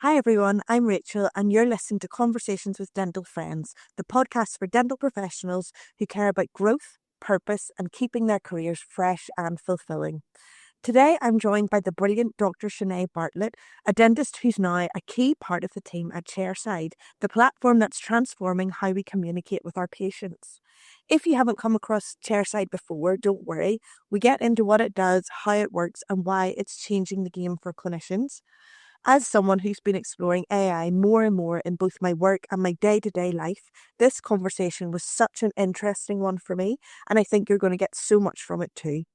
Hi everyone, I'm Rachel and you're listening to Conversations with Dental Friends, the podcast for dental professionals who care about growth, purpose and keeping their careers fresh and fulfilling. Today I'm joined by the brilliant Dr. Shennae Bartlett, a dentist who's now a key part of the team at Chairside, the platform that's transforming how we communicate with our patients. If you haven't come across Chairside before, don't worry. We get into what it does, how it works and why it's changing the game for clinicians. As someone who's been exploring AI more and more in both my work and my day-to-day life, this conversation was such an interesting one for me, and I think you're going to get so much from it too.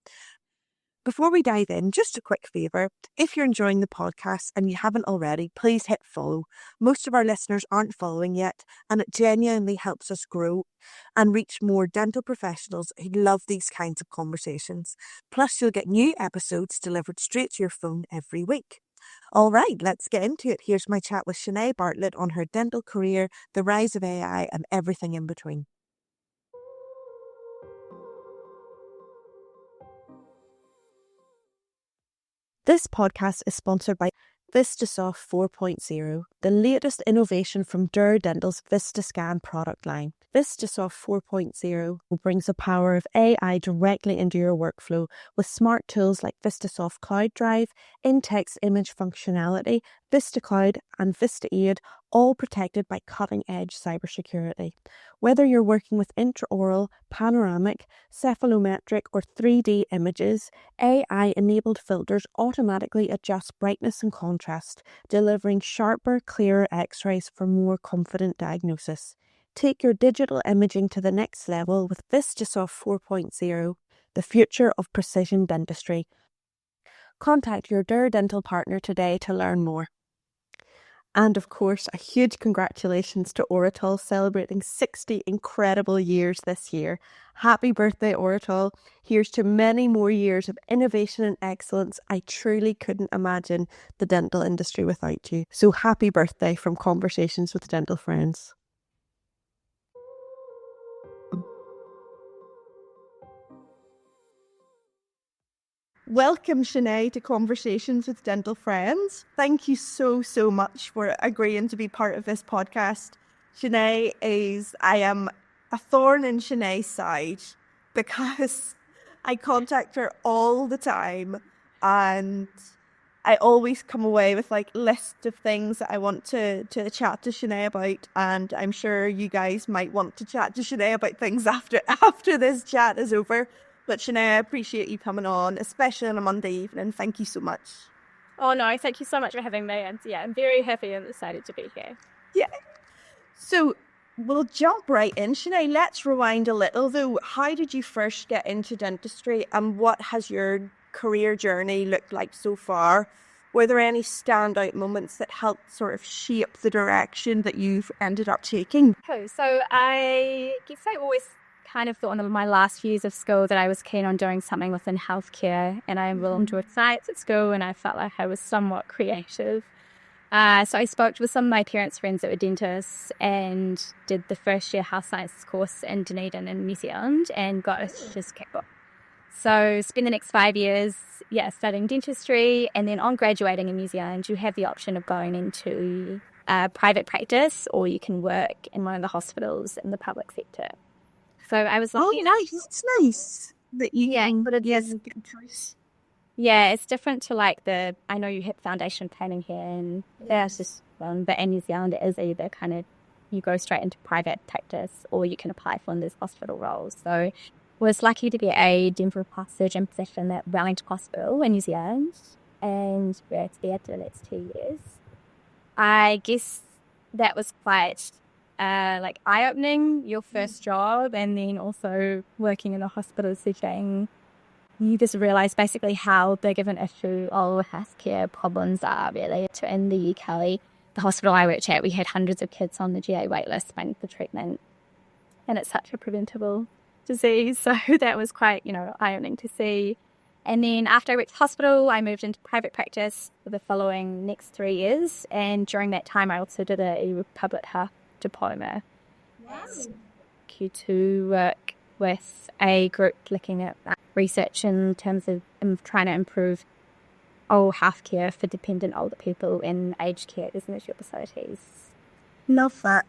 Before we dive in, just a quick favour. If you're enjoying the podcast and you haven't already, please hit follow. Most of our listeners aren't following yet, and it genuinely helps us grow and reach more dental professionals who love these kinds of conversations. Plus, you'll get new episodes delivered straight to your phone every week. All right, let's get into it. Here's my chat with Shennae Bartlett on her dental career, the rise of AI, and everything in between. This podcast is sponsored by VistaSoft 4.0, the latest innovation from Dürr Dental's VistaScan product line. VistaSoft 4.0 brings the power of AI directly into your workflow with smart tools like VistaSoft Cloud Drive, in-text image functionality, VistaCloud and VistaAid, all protected by cutting-edge cybersecurity. Whether you're working with intraoral, panoramic, cephalometric or 3D images, AI-enabled filters automatically adjust brightness and contrast, delivering sharper, clearer X-rays for more confident diagnosis. Take your digital imaging to the next level with VistaSoft 4.0, the future of precision dentistry. Contact your Dürr Dental partner today to learn more. And of course, a huge congratulations to Oratal celebrating 60 incredible years this year. Happy birthday, Oratal. Here's to many more years of innovation and excellence. I truly couldn't imagine the dental industry without you. So happy birthday from Conversations with Dental Friends. Welcome, Shennae, to Conversations with Dental Friends. Thank you so much for agreeing to be part of this podcast. I am a thorn in Shennae's side because I contact her all the time and I always come away with like lists of things that I want to chat to Shennae about, and I'm sure you guys might want to chat to Shennae about things after this chat is over. But Shennae, I appreciate you coming on, especially on a Monday evening. Thank you so much. Oh no, thank you so much for having me. And yeah, I'm very happy and excited to be here. Yeah. So we'll jump right in. Shennae, let's rewind a little though. How did you first get into dentistry and what has your career journey looked like so far? Were there any standout moments that helped sort of shape the direction that you've ended up taking? So I guess I always kind of thought in my last few years of school that I was keen on doing something within healthcare, and I really enjoyed science at school and I felt like I was somewhat creative. So I spoke with some of my parents' friends that were dentists and did the first year health sciences course in Dunedin in New Zealand and got a certificate. So spend the next 5 years, studying dentistry, and then on graduating in New Zealand, you have the option of going into private practice or you can work in one of the hospitals in the public sector. So I was lucky. Oh, nice. It's nice that you but it is a good choice. Yeah, it's different to like I know you have foundation planning here and there's just one, but in New Zealand it is either kind of, you go straight into private practice or you can apply for these hospital roles. So was lucky to get a dental plastic surgeon position at Wellington Hospital in New Zealand, and we're there for the next 2 years. I guess that was quite eye-opening, your first job, and then also working in a hospital setting. You just realise basically how big of an issue all healthcare problems are really. In the UK, the hospital I worked at, we had hundreds of kids on the GA waitlist waiting for treatment, and it's such a preventable disease, so that was quite, eye-opening to see. And then after I worked at hospital, I moved into private practice for the following next 3 years, and during that time I also did a public health diploma. Wow. To work with a group looking at research in terms of trying to improve healthcare for dependent older people and aged care at residential facilities. Love that.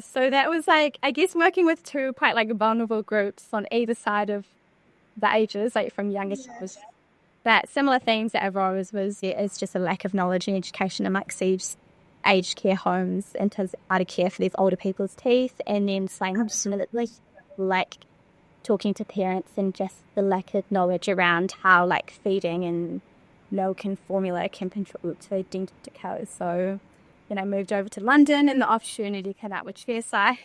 So that was like, I guess, working with two quite like vulnerable groups on either side of the ages, like from younger to that similar themes that arose was it's just a lack of knowledge and education amongst these aged care homes in terms of how to care for these older people's teeth, and then simultaneously like talking to parents and just the lack of knowledge around how like feeding and milk and formula can contribute to dental decay. So then I moved over to London and the opportunity came out with Chairside.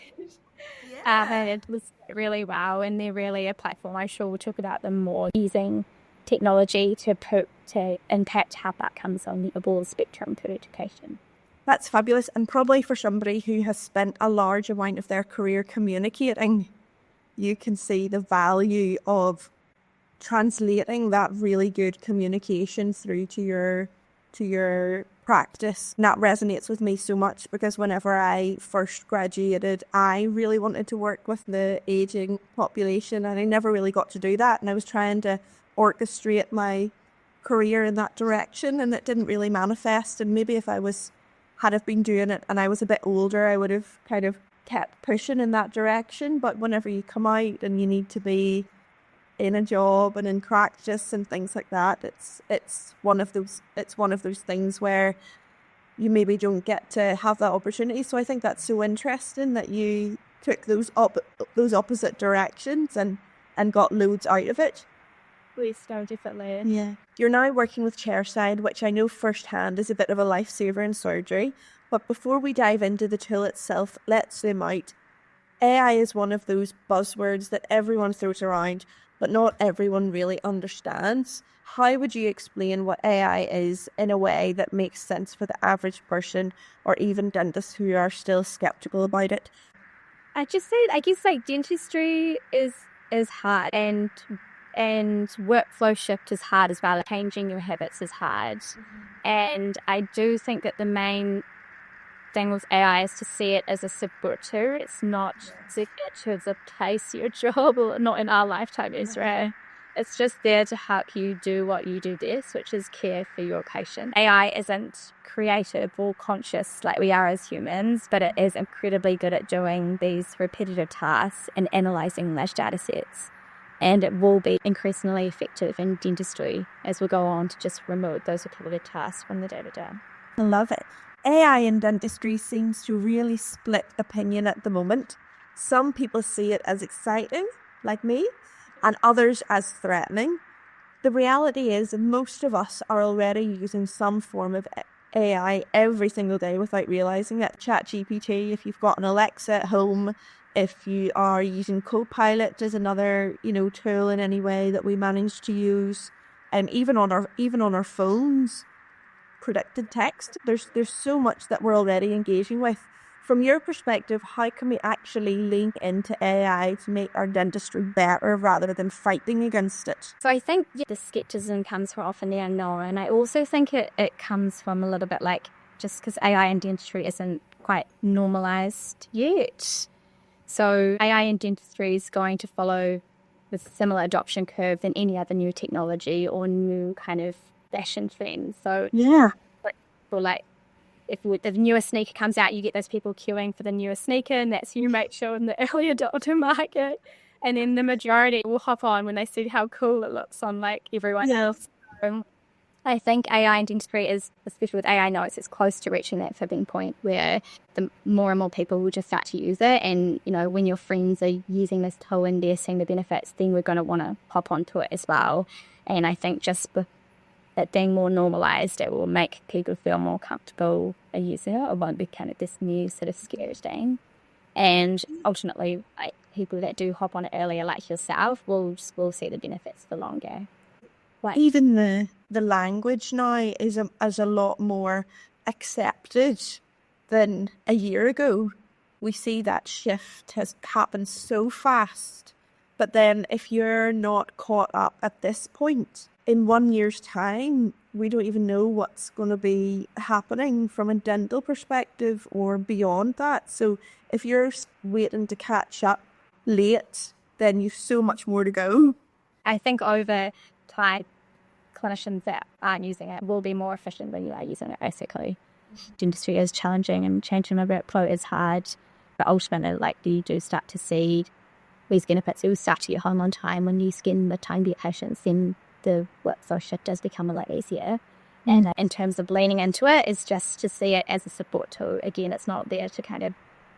And it was really wow, and they're really a platform. I'm sure we'll talk about them more, using technology to impact health outcomes on the above spectrum for education. That's fabulous, and probably for somebody who has spent a large amount of their career communicating, you can see the value of translating that really good communication through to your practice. And that resonates with me so much, because whenever I first graduated, I really wanted to work with the aging population, and I never really got to do that. And I was trying to orchestrate my career in that direction, and it didn't really manifest. And maybe if I had have been doing it and I was a bit older, I would have kind of kept pushing in that direction. But whenever you come out and you need to be in a job and in practice and things like that, it's one of those things where you maybe don't get to have that opportunity. So I think that's so interesting that you took those opposite directions and got loads out of it. Definitely. Yeah. You're now working with Chairside, which I know firsthand is a bit of a lifesaver in surgery. But before we dive into the tool itself, let's zoom out. AI is one of those buzzwords that everyone throws around, but not everyone really understands. How would you explain what AI is in a way that makes sense for the average person, or even dentists who are still skeptical about it? I guess like dentistry is hard, and workflow shift is hard as well. Changing your habits is hard. And I do think that the main thing with AI is to see it as a supporter. It's not to get to replace your job, or not in our lifetime, Israel. It's just there to help you do what you do best, which is care for your patient. AI isn't creative or conscious like we are as humans, but it is incredibly good at doing these repetitive tasks and analysing large data sets. And it will be increasingly effective in dentistry as we go on to just remove those repetitive tasks from the day-to-day. I love it. AI in dentistry seems to really split opinion at the moment. Some people see it as exciting, like me, and others as threatening. The reality is most of us are already using some form of AI every single day without realising it. ChatGPT, if you've got an Alexa at home, if you are using Copilot as another, tool in any way that we manage to use, and even on our phones, predicted text. There's so much that we're already engaging with. From your perspective, how can we actually lean into AI to make our dentistry better rather than fighting against it? So I think the skepticism comes from often the unknown, and I also think it comes from a little bit like just because AI in dentistry isn't quite normalised yet. So AI in dentistry is going to follow the similar adoption curve than any other new technology or new kind of fashion trend. So yeah, if the newest sneaker comes out, you get those people queuing for the newest sneaker, and that's you make sure in the early adopter market. And then the majority will hop on when they see how cool it looks on like everyone else. I think AI in dentistry is, especially with AI notes, it's close to reaching that tipping point where the more and more people will just start to use it. And, when your friends are using this tool and they're seeing the benefits, then we're going to want to hop onto it as well. And I think just with it being more normalised, it will make people feel more comfortable using it. It won't be kind of this new sort of scary thing. And ultimately, people that do hop on it earlier, like yourself, will see the benefits for longer. Even the language now is a lot more accepted than a year ago. We see that shift has happened so fast. But then if you're not caught up at this point, in 1 year's time, we don't even know what's going to be happening from a dental perspective or beyond that. So if you're waiting to catch up late, then you've so much more to go. I think over time, clinicians that aren't using it will be more efficient than you are using it, basically. Dentistry is challenging and changing my workflow is hard, but ultimately, like, you do start to see these benefits. You start to get home on time. When you spend the time to your patients, then the workflow shift does become a lot easier. And in terms of leaning into it, is just to see it as a support tool. Again, it's not there to kind of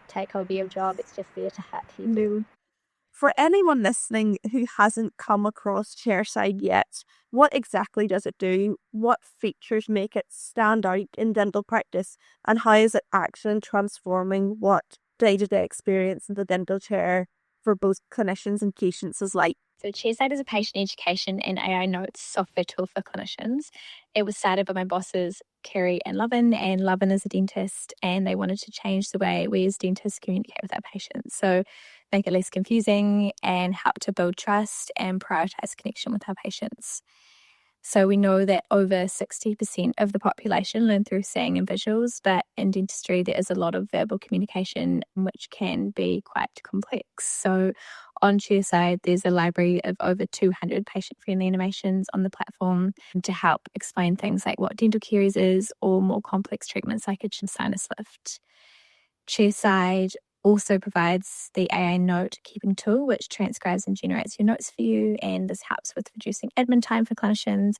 take over your job. It's just there to help you. For anyone listening who hasn't come across chairside yet, what exactly does it do? What features make it stand out in dental practice? And how is it actually transforming what day-to-day experience in the dental chair for both clinicians and patients is like? So Chairside is a patient education and AI notes software tool for clinicians. It was started by my bosses, Kerry and Lovin is a dentist, and they wanted to change the way we as dentists communicate with our patients. So make it less confusing and help to build trust and prioritize connection with our patients. So we know that over 60% of the population learn through seeing and visuals, but in dentistry there is a lot of verbal communication which can be quite complex. So on Chairside, there's a library of over 200 patient-friendly animations on the platform to help explain things like what dental caries is or more complex treatments like a sinus lift. Chairside also provides the AI note keeping tool, which transcribes and generates your notes for you. And this helps with reducing admin time for clinicians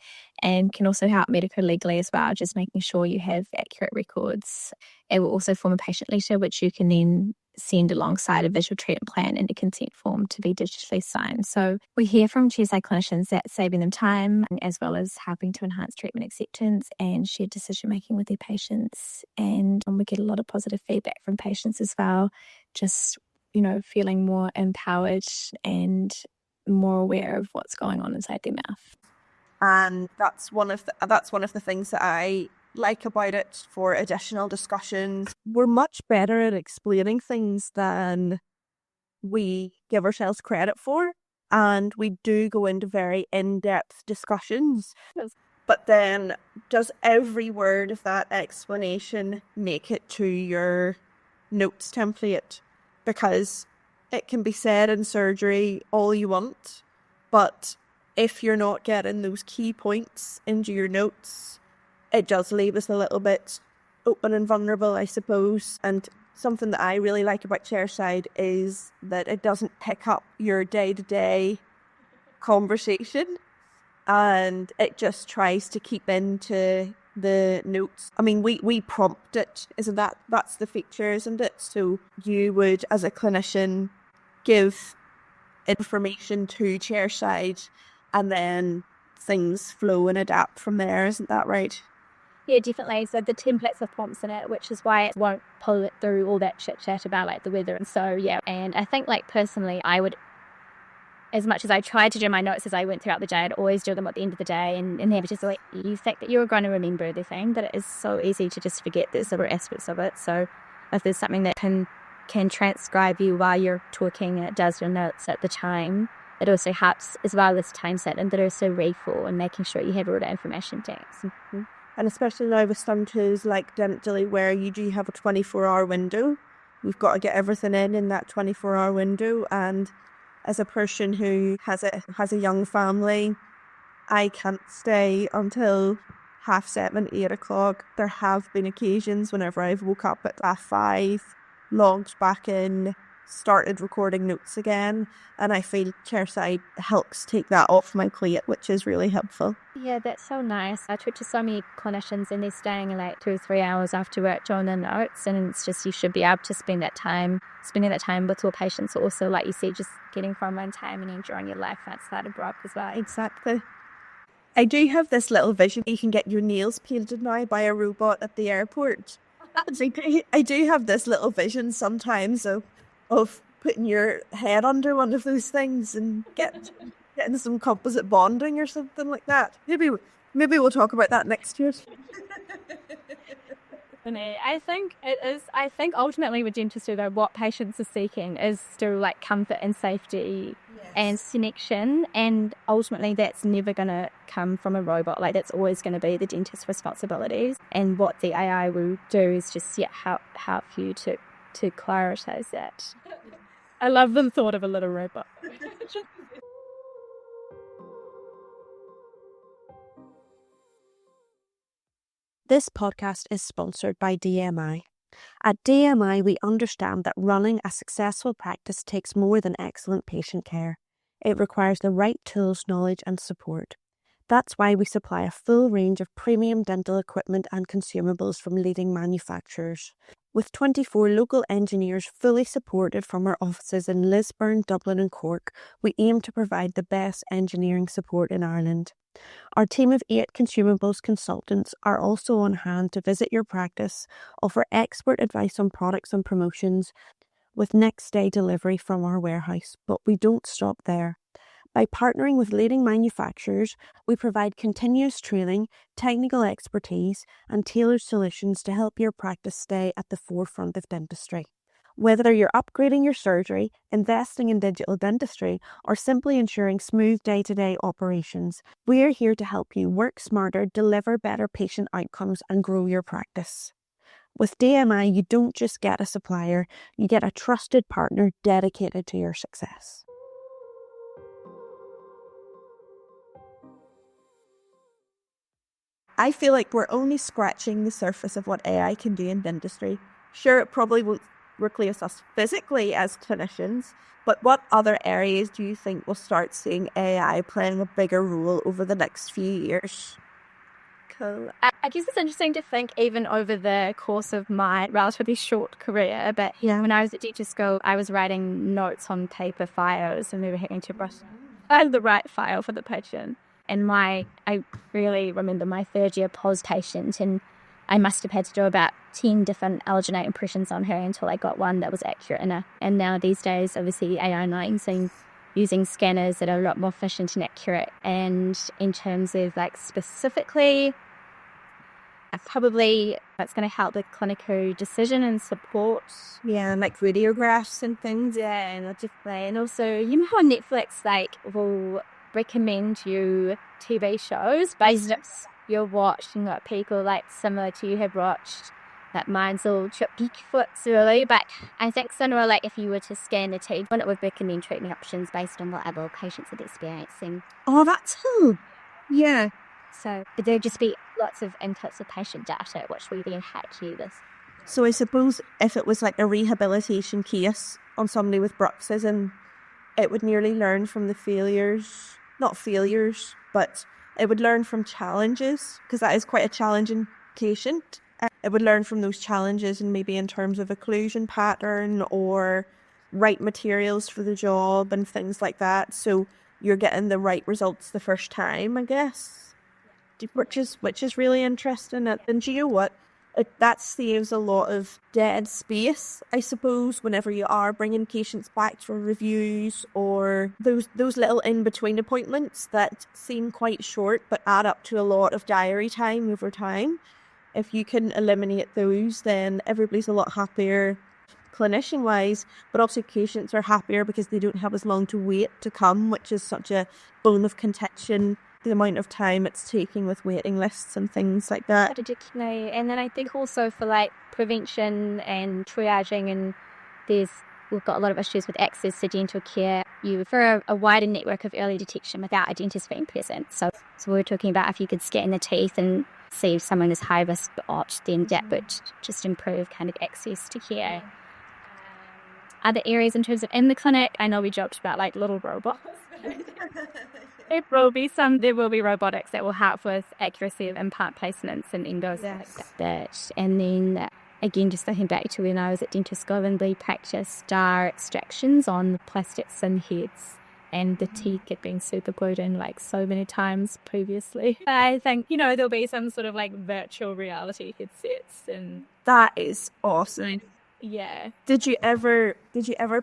and can also help medico-legally as well, just making sure you have accurate records. It will also form a patient letter, which you can then send alongside a visual treatment plan and a consent form to be digitally signed. So we hear from chairside clinicians that saving them time as well as helping to enhance treatment acceptance and shared decision making with their patients. And we get a lot of positive feedback from patients as well, just, feeling more empowered and more aware of what's going on inside their mouth. And that's one of the things that I like about it for additional discussions. We're much better at explaining things than we give ourselves credit for, and we do go into very in-depth discussions. Yes. But then, does every word of that explanation make it to your notes template? Because it can be said in surgery all you want, but if you're not getting those key points into your notes, it does leave us a little bit open and vulnerable, I suppose. And something that I really like about Chairside is that it doesn't pick up your day-to-day conversation, and it just tries to keep into the notes. I mean, we prompt it, that's the feature, isn't it? So you would, as a clinician, give information to Chairside, and then things flow and adapt from there, isn't that right? Yeah, definitely. So the templates have prompts in it, which is why it won't pull it through all that chit chat about like the weather. And so, yeah. And I think like personally, I would, as much as I tried to do my notes as I went throughout the day, I'd always do them at the end of the day. And have just like, you think that you're going to remember everything, but it is so easy to just forget there's other aspects of it. So if there's something that can transcribe you while you're talking and it does your notes at the time, it also helps as well as time set and that also refill and making sure you have all the information down. Mm-hmm. And especially now with some tools like Dentally, where you do have a 24-hour window, we've got to get everything in that 24-hour window. And as a person who has a young family, I can't stay until 7:30, 8 o'clock. There have been occasions whenever I've woke up at 5:30, logged back in, started recording notes again, and I feel Chairside helps take that off my plate, which is really helpful. Yeah, that's so nice. I talk to so many clinicians and they're staying like 2 or 3 hours after work doing their notes, and it's just you should be able to spending that time with your patients, or also like you said, just getting from one time and enjoying your life outside of work as well. Exactly. I do have this little vision. You can get your nails painted now by a robot at the airport. I do have this little vision sometimes of putting your head under one of those things and getting some composite bonding or something like that. Maybe we'll talk about that next year. I think ultimately with dentistry though, what patients are seeking is still like comfort and safety. Yes. And connection, and ultimately that's never going to come from a robot. Like that's always going to be the dentist's responsibilities, and what the AI will do is just help you to clarify that. I love the thought of a little robot. This podcast is sponsored by DMI. At DMI, we understand that running a successful practice takes more than excellent patient care. It requires the right tools, knowledge, and support. That's why we supply a full range of premium dental equipment and consumables from leading manufacturers. With 24 local engineers fully supported from our offices in Lisburn, Dublin and Cork, we aim to provide the best engineering support in Ireland. Our team of 8 consumables consultants are also on hand to visit your practice, offer expert advice on products and promotions, with next day delivery from our warehouse. But we don't stop there. By partnering with leading manufacturers, we provide continuous training, technical expertise, and tailored solutions to help your practice stay at the forefront of dentistry. Whether you're upgrading your surgery, investing in digital dentistry, or simply ensuring smooth day-to-day operations, we're here to help you work smarter, deliver better patient outcomes, and grow your practice. With DMI, you don't just get a supplier, you get a trusted partner dedicated to your success. I feel like we're only scratching the surface of what AI can do in dentistry. Sure, it probably won't replace us physically as clinicians, but what other areas do you think will start seeing AI playing a bigger role over the next few years? Cool. I guess it's interesting to think even over the course of my relatively short career, but when I was at teacher school, I was writing notes on paper files and we were having to find the right file for the patient. And I really remember my third year pos patient, and I must have had to do about 10 different alginate impressions on her until I got one that was accurate enough. And now these days, obviously, AI and using scanners that are a lot more efficient and accurate. And in terms of like specifically, probably that's going to help with clinical decision and support. Yeah, and like radiographs and things. Yeah, and definitely. And also, you know how Netflix will recommend you TV shows based on you're watching, like people like similar to you have watched, like mine's all trip geekfoots really, but I think similar, like if you were to scan the teeth, it would recommend treatment options based on what other patients are experiencing. Oh, that's cool. Yeah. So there'd just be lots of inputs of patient data, which we then had to use this. So I suppose if it was like a rehabilitation case on somebody with bruxism, it would nearly learn from the not failures, but it would learn from challenges, because that is quite a challenging patient. It would learn from those challenges and maybe in terms of occlusion pattern or right materials for the job and things like that. So you're getting the right results the first time, I guess, which is really interesting. And you know what? That saves a lot of dead space, I suppose, whenever you are bringing patients back for reviews or those little in-between appointments that seem quite short but add up to a lot of diary time over time. If you can eliminate those, then everybody's a lot happier clinician-wise, but also patients are happier because they don't have as long to wait to come, which is such a bone of contention, the amount of time it's taking with waiting lists and things like that. And then I think also for like prevention and triaging, and we've got a lot of issues with access to dental care. You refer a wider network of early detection without a dentist being present. So we're talking about if you could scan the teeth and see if someone is high risk ot, then that would just improve kind of access to care. Other areas in terms of in the clinic, I know we joked about like little robots. There will be robotics that will help with accuracy of implant placements and endos like that. And then again, just thinking back to when I was at dentist school and we practiced star extractions on the plastic sim heads, and the teeth had been super glued in like so many times previously. I think, there'll be some sort of like virtual reality headsets, and that is awesome. Yeah. Did you ever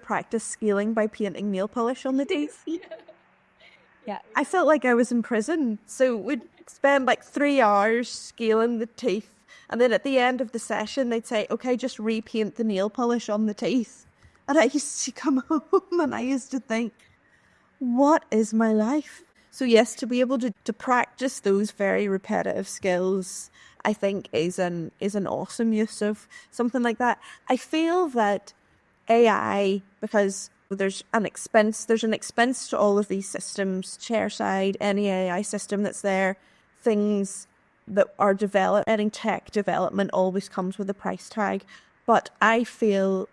practice scaling by painting nail polish on the teeth? Yeah. I felt like I was in prison. So we'd spend like 3 hours scaling the teeth, and then at the end of the session they'd say, okay, just repaint the nail polish on the teeth. And I used to come home and I used to think, what is my life? So yes, to be able to practice those very repetitive skills, I think is an awesome use of something like that. I feel that AI, because there's an expense to all of these systems, chairside, any AI system that's there, things that are developing tech development always comes with a price tag, but I feel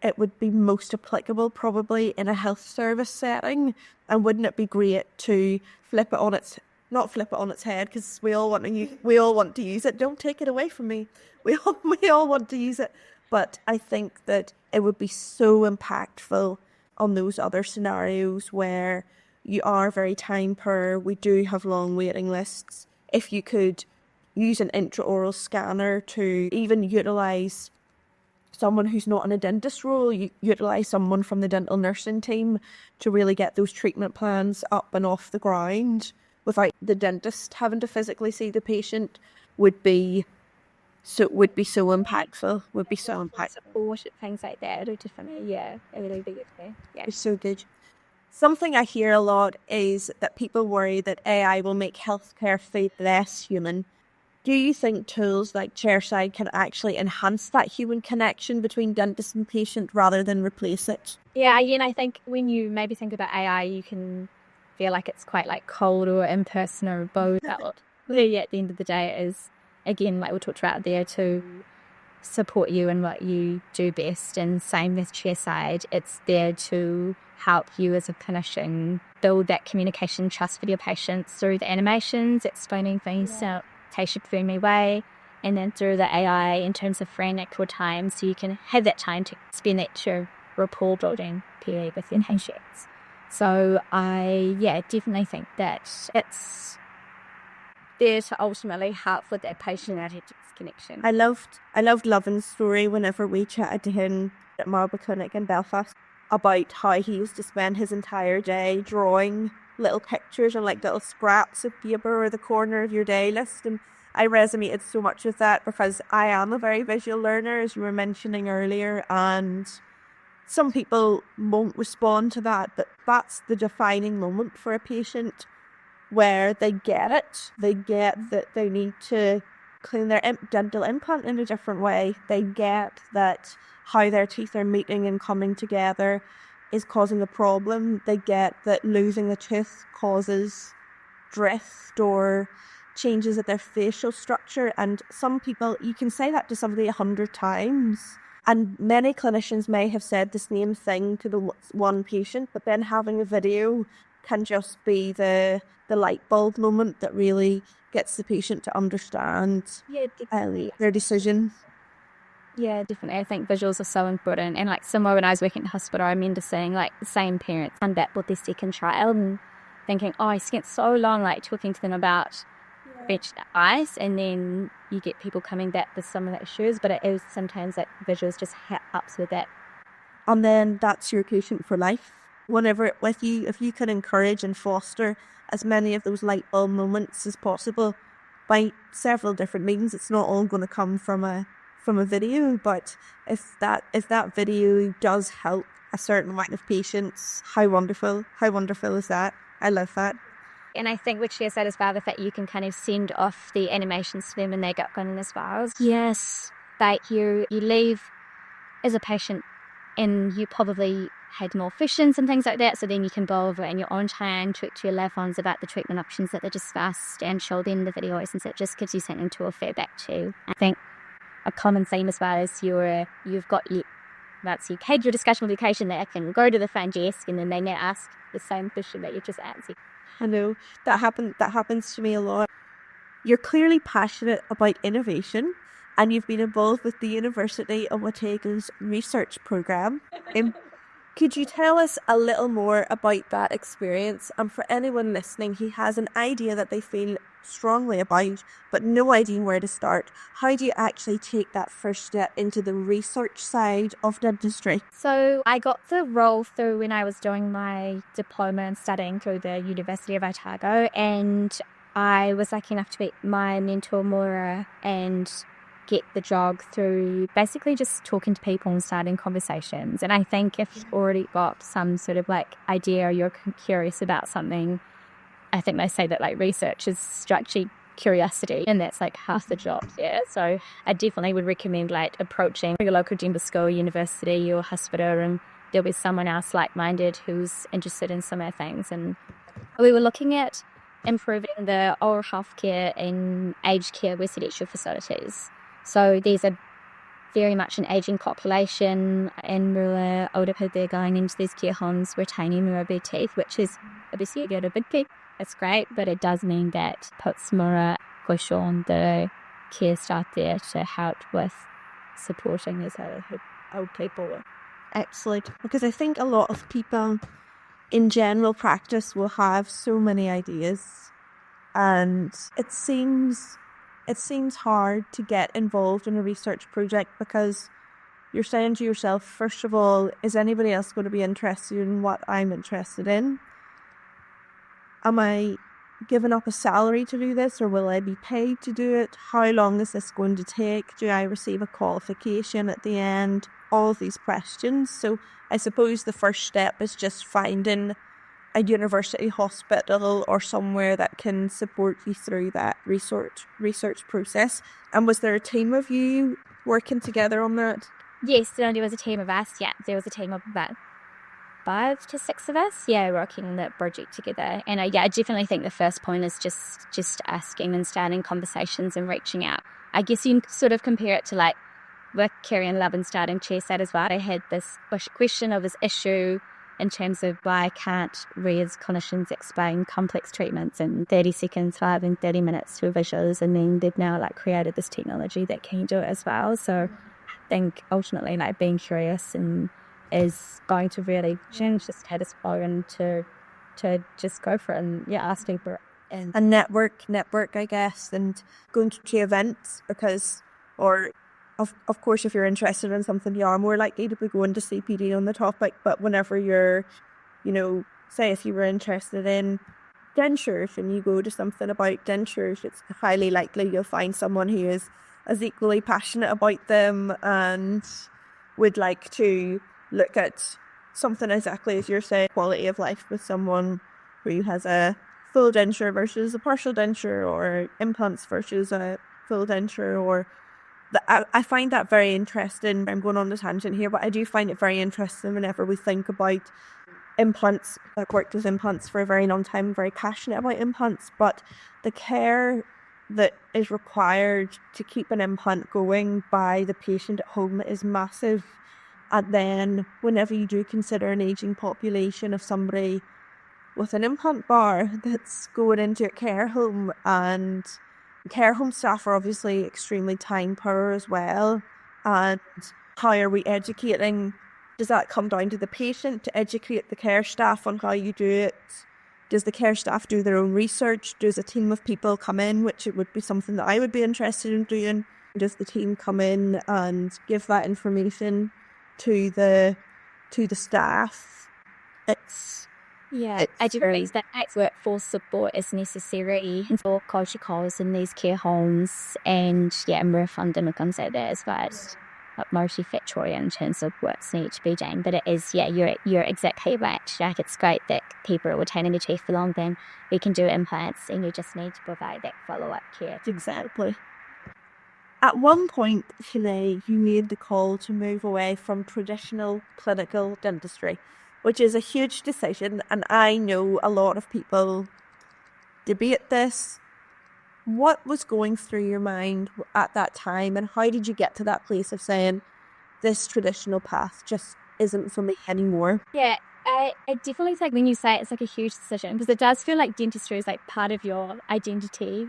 it would be most applicable probably in a health service setting. And wouldn't it be great to not flip it on its head, because we all want to use it. Don't take it away from me. We all want to use it. But I think that it would be so impactful on those other scenarios where you are very time poor. We do have long waiting lists. If you could use an intraoral scanner to even utilise someone who's not in a dentist role, you utilise someone from the dental nursing team to really get those treatment plans up and off the ground without the dentist having to physically see the patient would be so impactful. Support things like that are definitely, yeah, a really big thing. Yeah, it's so good. Something I hear a lot is that people worry that AI will make healthcare feel less human. Do you think tools like Chairside can actually enhance that human connection between dentist and patient rather than replace it? Yeah, again, I think when you maybe think about AI, you can feel like it's quite like cold or impersonal, but really at the end of the day it is, again, like we talked about there, to support you in what you do best. And same with Chairside, it's there to help you as a clinician build that communication trust with your patients through the animations, explaining things in a patient-friendly way, and then through the AI in terms of frantic time, so you can have that time to spend that rapport building period with your patients. So I definitely think that it's there to ultimately help with that patient-dentist connection. I loved Lovin's story whenever we chatted to him at Marble Clinic in Belfast about how he used to spend his entire day drawing little pictures and like little scraps of paper or the corner of your day list. And I resonated so much with that because I am a very visual learner, as you were mentioning earlier, and some people won't respond to that, but that's the defining moment for a patient where they get it. They get that they need to clean their dental implant in a different way. They get that how their teeth are meeting and coming together is causing a problem. They get that losing a tooth causes drift or changes at their facial structure. And some people, you can say that to somebody 100 times. And many clinicians may have said the same thing to the one patient, but then having a video can just be the light bulb moment that really gets the patient to understand their decision. Yeah, definitely. I think visuals are so important. And like similar, when I was working in the hospital, I remember seeing like the same parents come back with their second child and thinking, I spent so long like talking to them about fetched ice, and then you get people coming back with similar issues, but it is sometimes that visuals just helps with that. And then that's your patient for life. Whenever with you, if you can encourage and foster as many of those light bulb moments as possible by several different means, it's not all going to come from a video, but if that video does help a certain amount of patients, how wonderful is that? I love that. And I think with Chairside as well, the fact you can kind of send off the animations to them and they get going as well. Yes. Like you leave as a patient and you probably had more questions and things like that, so then you can go over in your own time, talk to your loved ones about the treatment options that they discussed and show them the videos, and so it just gives you something to refer back to. I think a common theme as well is you've got your had your discussion with your patient, they can go to the front desk and then they now ask the same question that you just answered. I know that happens to me a lot. You're clearly passionate about innovation, and you've been involved with the University of Otago's research programme. Could you tell us a little more about that experience? And for anyone listening who has an idea that they feel strongly about, but no idea where to start, how do you actually take that first step into the research side of dentistry? So I got the role through when I was doing my diploma and studying through the University of Otago, and I was lucky enough to meet my mentor Maura and get the job through basically just talking to people and starting conversations. And I think if you've already got some sort of like idea or you're curious about something, I think they say that like research is structured curiosity, and that's like half the job. Yeah, so I definitely would recommend like approaching your local dental school, university or hospital, and there'll be someone else like-minded who's interested in similar things. And we were looking at improving the oral health care and aged care residential facilities. So there's a very much an ageing population, and more older people are going into these care homes retaining more of their teeth, which is obviously a big thing. It's great, but it does mean that puts more pressure on the care staff there to help with supporting these old people. Excellent. Because I think a lot of people in general practice will have so many ideas, and it seems hard to get involved in a research project because you're saying to yourself, first of all, is anybody else going to be interested in what I'm interested in? Am I giving up a salary to do this, or will I be paid to do it? How long is this going to take? Do I receive a qualification at the end? All of these questions. So I suppose the first step is just finding a university hospital or somewhere that can support you through that research process. And was there a team of you working together on that? Yes, there was a team of us. Yeah, there was a team of about 5 to 6 of us, working on that project together. And I definitely think the first point is just asking and starting conversations and reaching out. I guess you can sort of compare it to like with Kerry and Love and starting Chairside as well. I had this question of this issue in terms of why can't we as clinicians explain complex treatments in 30 seconds rather than 30 minutes through visuals, and then they've now like created this technology that can do it as well. So I think ultimately like being curious and is going to really change the status quo and to just go for it and ask people. And network, I guess, and going to events because, or of course, if you're interested in something, you are more likely to be going to CPD on the topic. But whenever you're, say if you were interested in dentures and you go to something about dentures, it's highly likely you'll find someone who is as equally passionate about them and would like to look at something exactly as you're saying, quality of life with someone who has a full denture versus a partial denture, or implants versus a full denture, or I find that very interesting. I'm going on the tangent here, but I do find it very interesting whenever we think about implants. I've worked with implants for a very long time, I'm very passionate about implants, but the care that is required to keep an implant going by the patient at home is massive. And then whenever you do consider an ageing population of somebody with an implant bar that's going into a care home, and care home staff are obviously extremely time poor as well. And how are we educating? Does that come down to the patient to educate the care staff on how you do it? Does the care staff do their own research? Does a team of people come in, which it would be something that I would be interested in doing? Does the team come in and give that information to the staff? I do believe that workforce support is necessary for culture calls in these care homes, and more funding comes out there as well as multifactorial in terms of what's need to be done. But it is, you're exactly right. Like, it's great that people are retaining their teeth for long, then we can do implants, and you just need to provide that follow-up care. Exactly. At one point, Shennae, you made the call to move away from traditional clinical dentistry, which is a huge decision, and I know a lot of people debate this. What was going through your mind at that time, and how did you get to that place of saying, this traditional path just isn't for me anymore? Yeah, I definitely think when you say it's like a huge decision, because it does feel like dentistry is like part of your identity.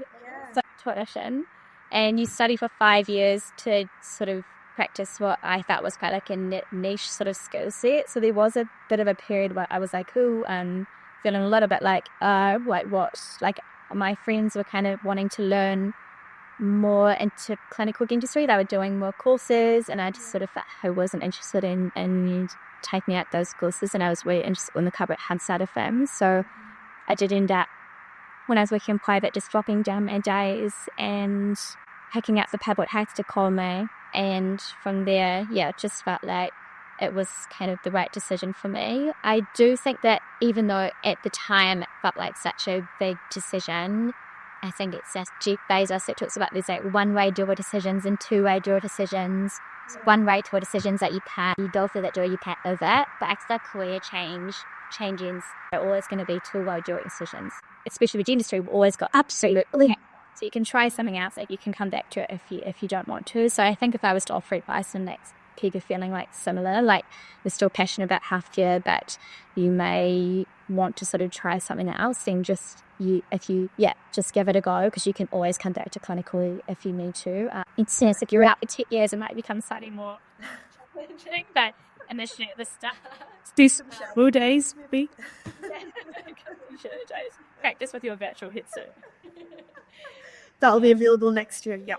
It's like tuition, and you study for 5 years to sort of practice what I thought was quite like a niche sort of skill set. So there was a bit of a period where I was like, feeling a little bit like, my friends were kind of wanting to learn more into clinical dentistry. They were doing more courses, and I just sort of felt I wasn't interested in taking out those courses, and I was really interested in the corporate hand side of things. So I did end up, when I was working in private, just dropping down my days and picking up the public health to call me. And from there, it just felt like it was kind of the right decision for me. I do think that even though at the time it felt like such a big decision, I think it's just Jeff Bezos that talks about there's like one-way door decisions and two-way door decisions. One-way door decisions that you can't, you go through that door, you can't over it. But it's a career change change-ins are always going to be too low dual incisions. Especially with dentistry, we've always got absolutely. So you can try something else that you can come back to it if you don't want to. So I think if I was to offer advice and that's people feeling like similar, like you're still passionate about healthcare, but you may want to sort of try something else, then just give it a go, because you can always come back to clinical if you need to. If you're out for 10 years, it might become slightly more challenging, but initially at the start, Do some shadow days, maybe. Practice with your virtual headset. That'll be available next year. Yeah.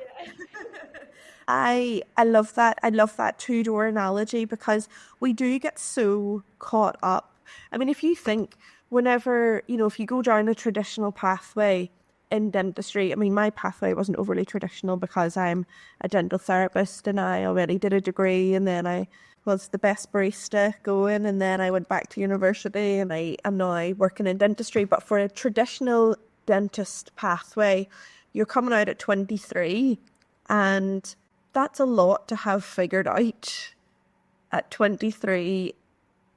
I love that. I love that two-door analogy, because we do get so caught up. I mean, if you think whenever, if you go down a traditional pathway in dentistry, I mean, my pathway wasn't overly traditional because I'm a dental therapist and I already did a degree, and then I was the best barista going, and then I went back to university and I am now working in dentistry. But for a traditional dentist pathway, you're coming out at 23, and that's a lot to have figured out at 23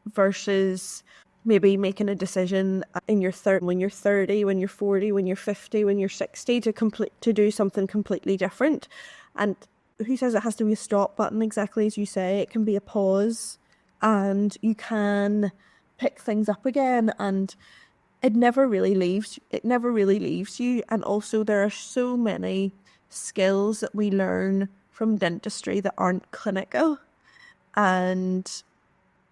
versus maybe making a decision in your when you're 30, when you're 40, when you're 50, when you're 60 to do something completely different. And who says it has to be a stop button, exactly as you say? It can be a pause, and you can pick things up again, and it never really leaves you. And also there are so many skills that we learn from dentistry that aren't clinical, and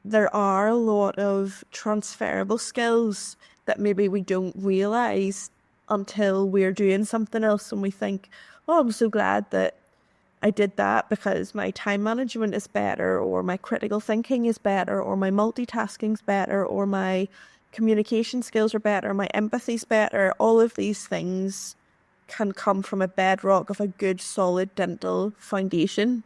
there are a lot of transferable skills that maybe we don't realise until we're doing something else and we think, oh, I'm so glad that I did that because my time management is better, or my critical thinking is better, or my multitasking's better, or my communication skills are better, my empathy's better. All of these things can come from a bedrock of a good, solid dental foundation,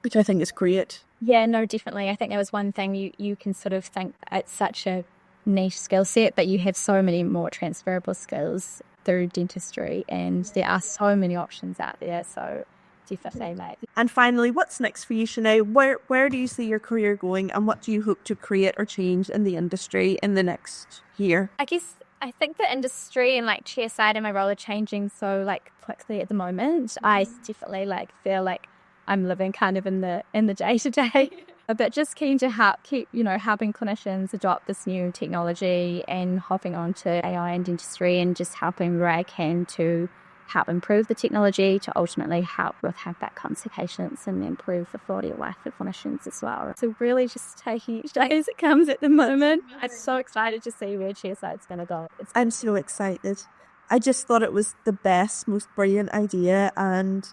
which I think is great. Yeah, no, definitely. I think that was one thing you can sort of think it's such a niche skill set, but you have so many more transferable skills through dentistry, and there are so many options out there. So definitely, mate. And finally, what's next for you, Shennae? Where do you see your career going, and what do you hope to create or change in the industry in the next year? I think the industry and like chairside and my role are changing so quickly at the moment. I definitely feel like I'm living kind of in the day to day, but just keen to helping clinicians adopt this new technology and hopping onto AI and dentistry, and just helping where I can to help improve the technology to ultimately help with back complications and improve the quality of life for clinicians as well. So really just taking each day as it comes at the moment. I'm so excited to see where chairside's going to go. I'm so excited. I just thought it was the best, most brilliant idea, and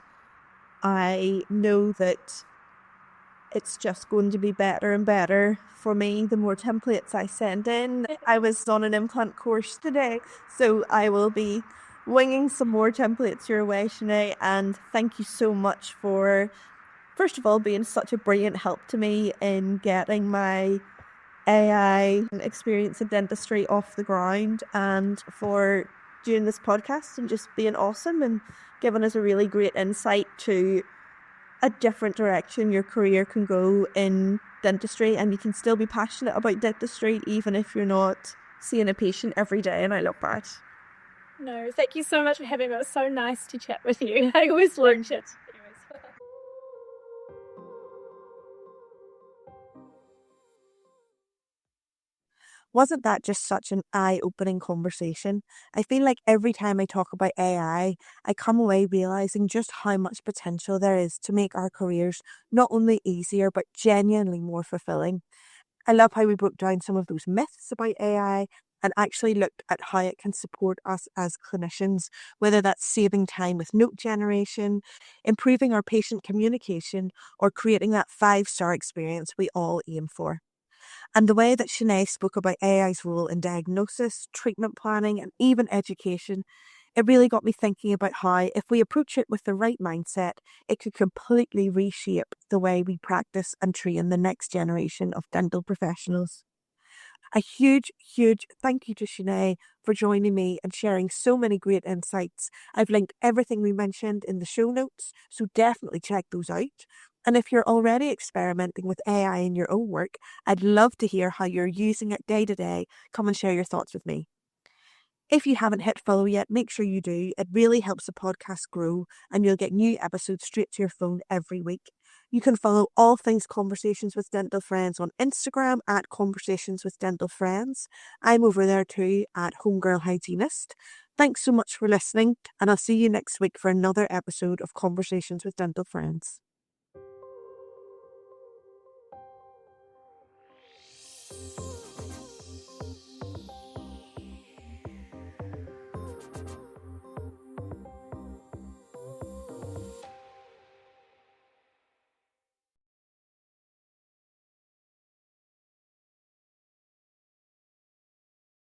I know that it's just going to be better and better for me the more templates I send in. I was on an implant course today, so I will be winging some more templates your way, Shennae, and thank you so much for, first of all, being such a brilliant help to me in getting my AI experience in dentistry off the ground, and for doing this podcast and just being awesome and giving us a really great insight to a different direction your career can go in dentistry, and you can still be passionate about dentistry even if you're not seeing a patient every day, and I love that. No, thank you so much for having me. It was so nice to chat with you. I always learn it. Wasn't that just such an eye-opening conversation? I feel like every time I talk about AI, I come away realising just how much potential there is to make our careers not only easier, but genuinely more fulfilling. I love how we broke down some of those myths about AI and actually looked at how it can support us as clinicians, whether that's saving time with note generation, improving our patient communication, or creating that 5-star experience we all aim for. And the way that Shennae spoke about AI's role in diagnosis, treatment planning, and even education, it really got me thinking about how, if we approach it with the right mindset, it could completely reshape the way we practice and train the next generation of dental professionals. A huge, huge thank you to Shennae for joining me and sharing so many great insights. I've linked everything we mentioned in the show notes, so definitely check those out. And if you're already experimenting with AI in your own work, I'd love to hear how you're using it day to day. Come and share your thoughts with me. If you haven't hit follow yet, make sure you do. It really helps the podcast grow and you'll get new episodes straight to your phone every week. You can follow all things Conversations with Dental Friends on Instagram at Conversations with Dental Friends. I'm over there too at Homegirl Hygienist. Thanks so much for listening, and I'll see you next week for another episode of Conversations with Dental Friends.